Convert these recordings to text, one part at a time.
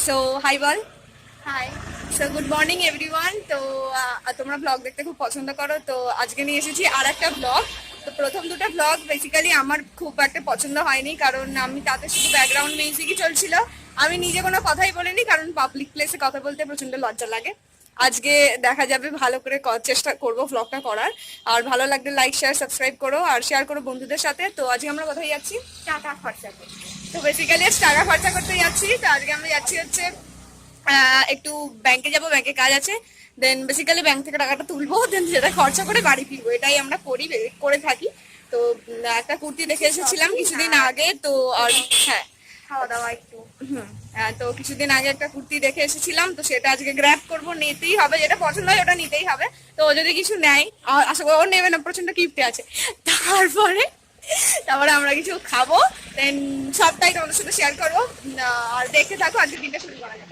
So hi বল। Hi. So good morning everyone. তো তোমরা ব্লগ দেখতে খুব পছন্দ করো, তো আজকে নিয়ে এসেছি আর একটা ব্লগ। তো প্রথম দুটো ব্লগ বেসিক্যালি আমার খুব একটা পছন্দ হয়নি, কারণ আমি তাতে শুধু ব্যাকগ্রাউন্ড মিউজিকই চলছিল। আমি নিজে কোনো কথাই বলিনি, কারণ পাবলিক প্লেসে কথা বলতে প্রচন্ড লজ্জা লাগে। আজকে দেখা যাবে, ভালো করে চেষ্টা করবো ব্লগটা করার। আর ভালো লাগলে লাইক শেয়ার সাবস্ক্রাইব করো আর শেয়ার করো বন্ধুদের সাথে। তো আজকে আমরা কোথায় যাচ্ছি? টাকা খরচা করতে। তো বেসিক্যালি টাকা খরচা করতে যাচ্ছি। তো আজকে আমরা যাচ্ছি হচ্ছে একটু ব্যাংকে যাব, ব্যাংকে কাজ আছে। দেন বেসিক্যালি ব্যাংক থেকে টাকাটা তুলবো, দেন সেটা খরচা করে বাড়ি ফিরবো, এটাই আমরা করে থাকি। তো একটা কুর্তি দেখে এসেছিলাম কিছুদিন আগে। তো আর হ্যাঁ, খাওয়া দাওয়া একটু। তো কিছুদিন আগে একটা কুর্তি দেখে এসেছিলাম, তো সেটা আজকে গ্র্যাব করবো, নিতেই হবে। যেটা পছন্দ হয় ওটা নিতেই হবে। তো ও যদি কিছু নেয়, আশা করি ও নেবে না, প্রচন্ড কিপ্টে আছে। তারপরে আমরা কিছু খাবো, দেন সবটাই তোমাদের সাথে শেয়ার করবো। আর দেখতে থাকো, আজকে দিনটা শুরু করা যাক।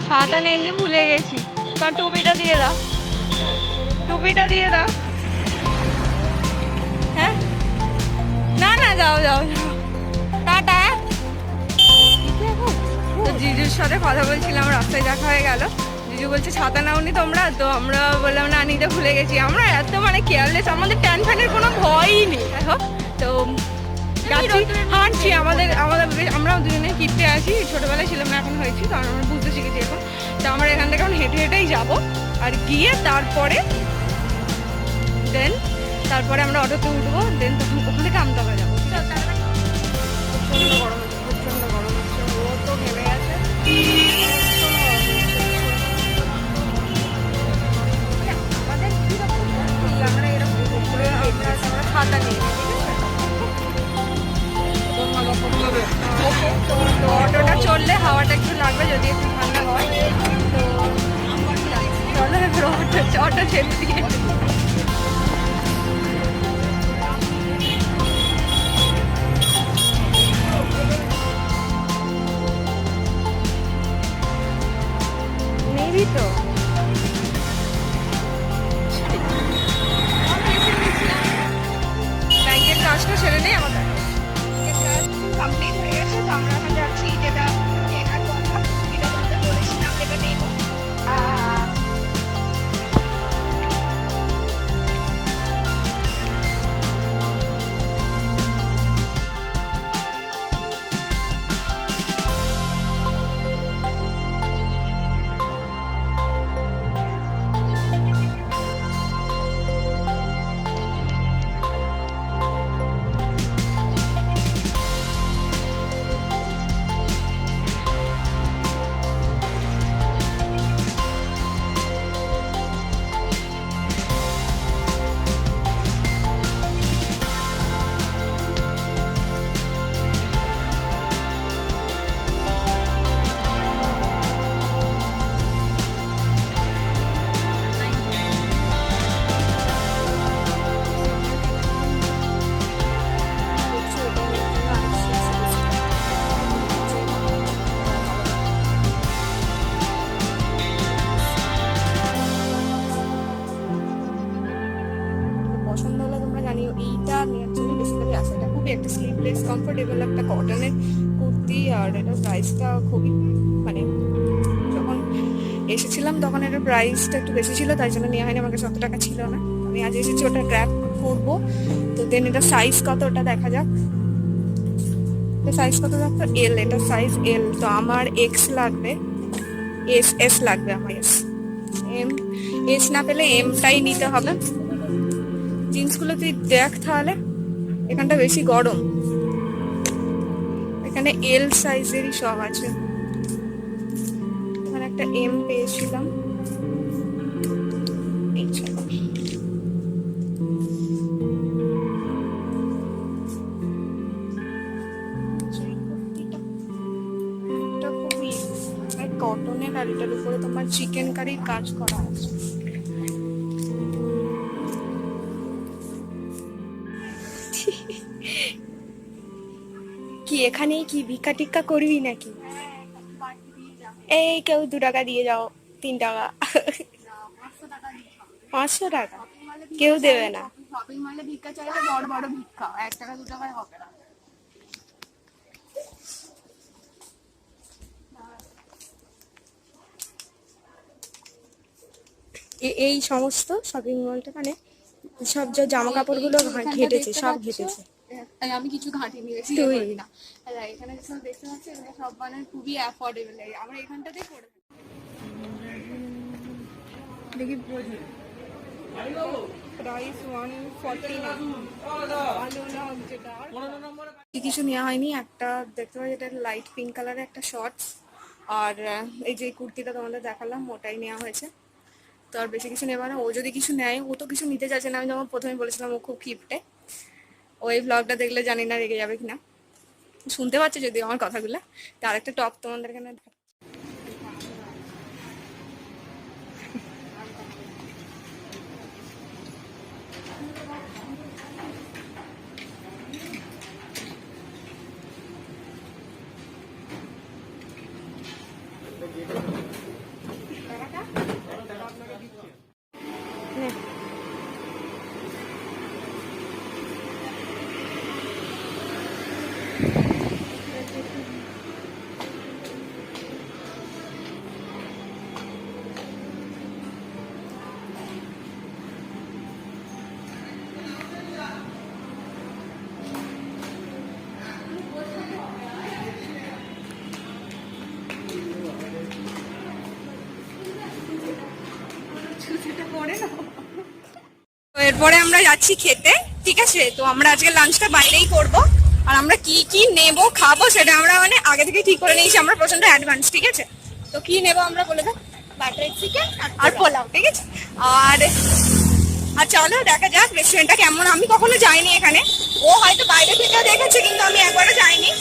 ছাতা নিয়ে ভুলে গেছি, কারণ টুপিটা দিয়ে দাও, টুপিটা দিয়ে দাও। হ্যাঁ, না না, যাও যাও যাও, টাটা। তো জিজুর সাথে কথা বলছিলাম, রাস্তায় দেখা হয়ে গেল। জিজু বলছে ছাতা নাওনি তোমরা? তো আমরা বললাম না, নিতে ভুলে গেছি। আমরা এত কেয়ারলেস, আমাদের ট্যান ফ্যানের কোনো ভয়ই নেই। দেখো তো হাঁটছি, আমরা দুজনে কিপটে আছি, ছোটবেলায় ছিলাম না, এখন হয়েছি, তো আমরা বুঝতে শিখেছি এখন। তো আমরা এখান থেকে এখন হেঁটে হেঁটেই যাবো, আর গিয়ে তারপরে আমরা অটোতে উঠবো, দেন তখন ওখান থেকে আমতলা যাবো। প্রচন্ড গরম হচ্ছে, প্রচন্ড গরম হচ্ছে, ও তো ঘেমে গেছে। আমরা এরকম ছাতা নিয়ে, তো অটোটা চললে হাওয়াটা একটু লাগবে, যদি একটু ঠান্ডা হয়। তো চলো এবার অটো ছেড়ে দিয়ে নেবি তো। ব্যাংকের কাজটা ছেড়ে নেই আমাদের, কমপ্লিট হয়ে গেছে। তো আমরা এখন যাচ্ছি, যেটা কেনার কথা, যেটা তোমাদের বলেছিলাম, যেটা নেব। পছন্দ হলে তোমরা জানিও। এইটা নেওয়ার জন্য বেসিক্যালি আসে, এটা খুবই একটা স্লিভলেস কমফোর্টেবল একটা কটনের কুর্তি। আর এটা প্রাইসটা খুবই যখন এসেছিলাম তখন এটার প্রাইসটা একটু বেশি ছিল, তাই জন্য নেওয়া হয়নি, আমার কাছে অত টাকা ছিল না। আমি আজ এসেছি ওটা গ্র্যাব করবো। তো দেন এটা সাইজ কত ওটা দেখা যাক। সাইজ কত দেখো? এল, এটা সাইজ এল। তো আমার এক্স লাগবে, এস লাগবে আমার, এস না পেলে এমটাই নিতে হবে। জিন্সগুলো তুই দেখ তাহলে, এখানটা বেশি গরম, এখানে এল সাইজেরই সব আছে। এখানে একটা এম পেয়েছিলাম, এই চলো। কটনের, আর এটার উপরে তোমার চিকেন কারির কাজ করা আছে। কি এখানেই কি ভিক্ষা টিক্কা করবি নাকি? এই কেউ 2 টাকা দিয়ে যাও, 3 টাকা, 500 টাকা কেউ দেবে না। শপিং মলে ভিক্ষা চাইলে বড় বড় ভিক্ষা, 1 টাকা 2 টাকায় হবে না। এই সমস্ত শপিং মলটা মানে সব যে জামা কাপড় গুলো ঘেটেছে, সব ঘেটেছে। তাই আমি কিছু ঘাঁটি নিয়েছি তুই? না। এখানে যেসব দেখতে পাচ্ছি এগুলো সব মানে খুবই অ্যাফোর্ডেবল। আমরা এখানটাতেই করে থাকি। দেখি প্রাইস 149। কিছু নেওয়া হয়নি। একটা দেখতে পাচ্ছি এটা লাইট পিঙ্ক কালারের একটা শর্টস, আর এই যে কুর্তিটা তোমাদের দেখালাম ওটাই নেওয়া হয়েছে। তো আর বেশি কিছু নেবা না। ও যদি কিছু নেয়, ও তো কিছু নিতে চাইছে না। আমি যেমন প্রথমে বলেছিলাম ও খুব কিপটে। ওই ব্লগটা দেখলে জানি না রেগে যাবে কিনা, শুনতে পাচ্ছে যদি আমার কথাগুলো। তার একটা টপ তোমাদের এখানে নে। তো এরপরে আমরা যাচ্ছি খেতে, ঠিক আছে? তো আমরা আজকে লাঞ্চটা বাইরেই করব, আর আমরা কি কি নেব খাবো সেটা আমরা মানে আগে থেকে ঠিক করে নিয়েছি। আমরা প্রচন্ড অ্যাডভান্স, ঠিক আছে? তো কি নেব আমরা বলে দাও। বাটার চিকেন আর পোলাও, ঠিক আছে? আর আর চলো দেখা যাক রেস্টুরেন্টটা কেমন। আমি কখনো যাইনি এখানে, ও হয়তো বাইরে থেকে দেখেছে কিন্তু আমি একবারও যাইনি।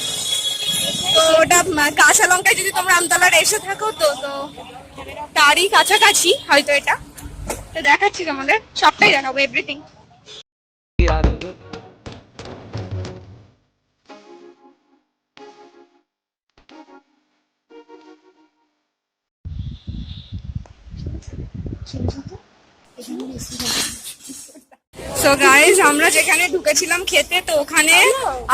তো ওটা কাঁচা লঙ্কায় যদি তোমরা আমতলার এসে থাকো তো তো তারই কাছাকাছি হয়তো এটা। তো দেখাচ্ছি তোমাদের, সবটাই দেখাবো, এভরিথিং। সো গাইস, আমরা যেখানে ঢুকেছিলাম খেতে, তো ওখানে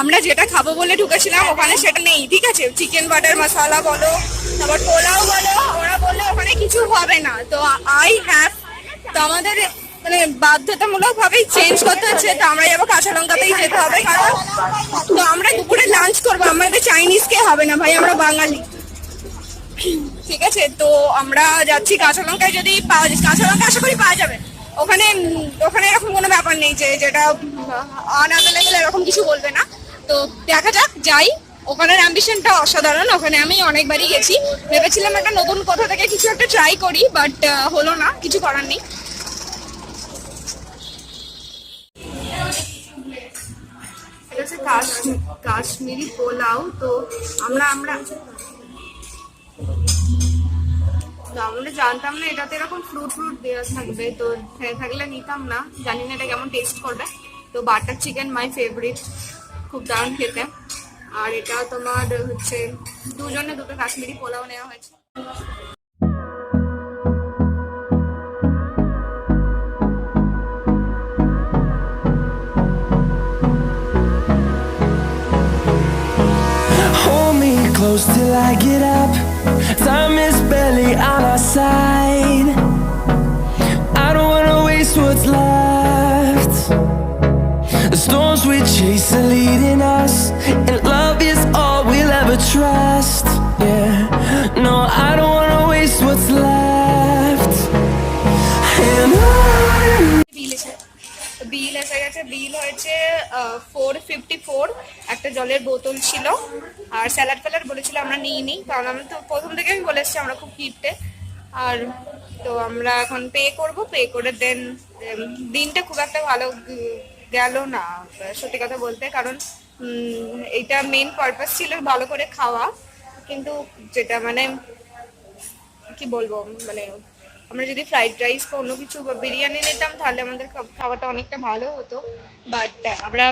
আমরা যেটা খাবো বলে ঢুকেছিলাম ওখানে সেটা নেই, ঠিক আছে? চিকেন বাটার মশলা বলো, তারপর পোলাও বলো, ওরা বললো ওখানে কিছু হবে না। তো আই হ্যাভ, তো আমাদের মানে বাধ্যতামূলক ভাবেই চেঞ্জ করতে হচ্ছে। তো আমরা যাবো কাঁচা লঙ্কাতেই যেতে হবে, কারণ তো আমরা দুপুরে লাঞ্চ করবো, আমাদের চাইনিজ কে হবে না ভাই, আমরা বাঙালি, ঠিক আছে? তো আমরা যাচ্ছি কাঁচা লঙ্কায়, যদি পাওয়া যায় কাঁচা লঙ্কা আশা করি পাওয়া যাবে ওখানে। ওখানে এরকম কোনো ব্যাপার নেই যে যেটা আনঅ্যাভেলেবল এরকম কিছু বলবে না। তো দেখা যাক, যাই। ওখানের অ্যাম্বিশনটা অসাধারণ, ওখানে আমি অনেকবারই গেছি। ভেবেছিলাম একটা নতুন কোথা থেকে কিছু একটা ট্রাই করি, বাট হলো না, কিছু করার নেই। এটা হচ্ছে কাশ্মীরি পোলাও। তো আমরা জানতাম না এটাতে এরকম ফ্রুট দেওয়া থাকবে, তো থাকলে নিতাম না, জানি না এটা কেমন টেস্ট করবে। তো বাটার চিকেন মাই ফেভারিট, খুব দারুণ খেতে। আর এটা তোমার হচ্ছে দুজনে দুটো কাশ্মীরি পোলাও নেওয়া হয়েছে। Hold me close till I get up. Time is barely on our side. I don't wanna waste what's left. The storms we chase are leading us, and love is all we'll ever trust. Yeah, no, I don't wanna waste what's left. And বিল এসে গেছে। বিল হয়েছে 454। একটা জলের বোতল ছিল, আর salad ফ্যালাড বলেছিল, আমরা নিইনি, কারণ আমি তো প্রথম থেকে আমি বলে এসেছি আমরা খুব কিপটে। আর তো আমরা এখন পে করব, পে করে দেন। দিনটা খুব একটা ভালো গেল না সত্যি কথা বলতে, কারণ এইটা মেন পারপাস ছিল ভালো করে খাওয়া, কিন্তু যেটা মানে কি বলবো, মানে আমরা যদি ফ্রাইড রাইস বা অন্য কিছু বা বিরিয়ানি নিতাম তাহলে আমাদের খাওয়াটা অনেকটা ভালো হতো। বাট আমরা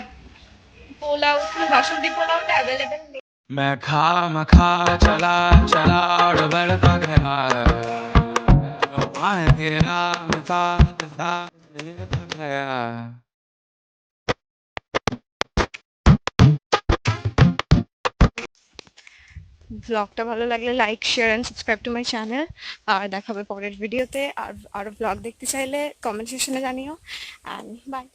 পোলাও, বাসন্তী পোলাওটা অ্যাভেলেবেল নেই। मैं खा चला चला और बढ़ता गया आए गया था गया ব্লগটা ভালো লাগলে like, share and subscribe to my channel. আর দেখাবে পরের ভিডিওতে। আর আরও ব্লগ দেখতে চাইলে কমেন্ট সেকশনে জানিও। And by.